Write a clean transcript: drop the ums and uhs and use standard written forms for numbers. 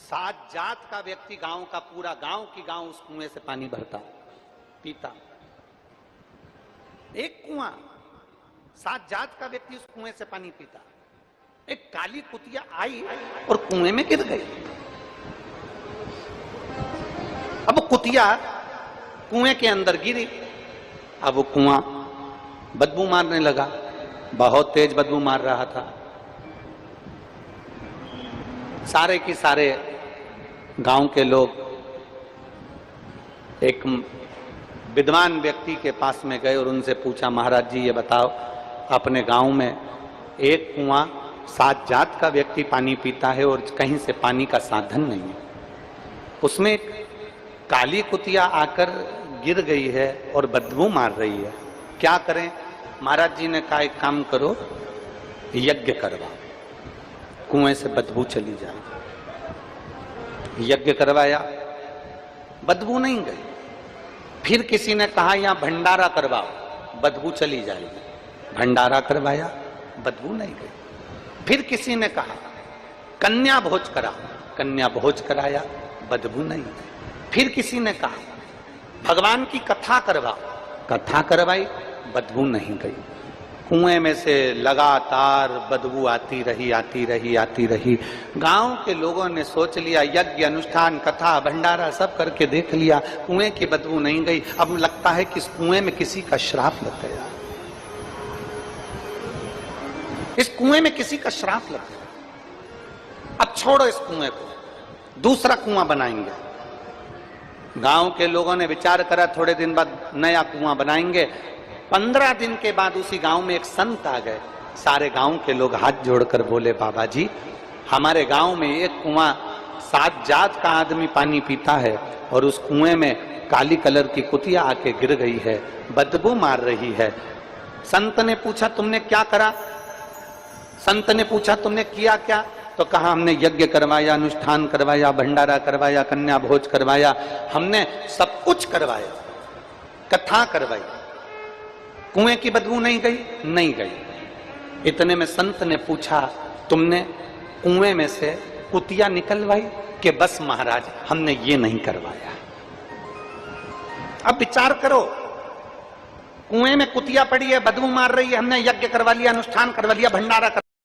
सात जात का व्यक्ति, गांव का पूरा गांव की गांव उस कुएं से पानी भरता पीता। एक कुआं, सात जात का व्यक्ति उस कुएं से पानी पीता। एक काली कुतिया आई और कुएं में गिर गई। अब कुतिया कुएं के अंदर गिरी। अब वो कुआं बदबू मारने लगा, बहुत तेज बदबू मार रहा था। सारे के सारे गांव के लोग एक विद्वान व्यक्ति के पास में गए और उनसे पूछा, महाराज जी ये बताओ, अपने गांव में एक कुआं सात जात का व्यक्ति पानी पीता है और कहीं से पानी का साधन नहीं है, उसमें एक काली कुतिया आकर गिर गई है और बदबू मार रही है, क्या करें? महाराज जी ने कहा एक काम करो, यज्ञ करवाओ, कुएं से बदबू चली जाएगी। यज्ञ करवाया, बदबू नहीं गई। फिर किसी ने कहा यहां भंडारा करवाओ, बदबू चली जाएगी। भंडारा करवाया, बदबू नहीं गई। फिर किसी ने कहा कन्या भोज कराओ, कन्या भोज कराया, बदबू नहीं गई। फिर किसी ने कहा भगवान की कथा करवाओ, कथा करवाई, बदबू नहीं गई। कुएं में से लगातार बदबू आती रही, आती रही, आती रही। गांव के लोगों ने सोच लिया, यज्ञ अनुष्ठान कथा भंडारा सब करके देख लिया, कुएं की बदबू नहीं गई। अब लगता है कि इस कुएं में किसी का श्राप लग गया, इस कुएं में किसी का श्राप लग गया। अब छोड़ो इस कुएं को, दूसरा कुआं बनाएंगे। गांव के लोगों ने विचार करा, थोड़े दिन बाद नया कुआं बनाएंगे। 15 दिन के बाद उसी गांव में एक संत आ गए। सारे गांव के लोग हाथ जोड़कर बोले, बाबा जी हमारे गांव में एक कुआं सात जात का आदमी पानी पीता है और उस कुएं में काली कलर की कुतिया आके गिर गई है, बदबू मार रही है। संत ने पूछा तुमने क्या करा? संत ने पूछा तुमने किया क्या? तो कहा हमने यज्ञ करवाया, अनुष्ठान करवाया, भंडारा करवाया, कन्या भोज करवाया, हमने सब कुछ करवाया, कथा करवाई, कुएं की बदबू नहीं गई? नहीं गई। इतने में संत ने पूछा तुमने कुएं में से कुतिया निकलवाई? कि बस महाराज हमने ये नहीं करवाया। अब विचार करो, कुएं में कुतिया पड़ी है, बदबू मार रही है, हमने यज्ञ करवा लिया, अनुष्ठान करवा लिया, भंडारा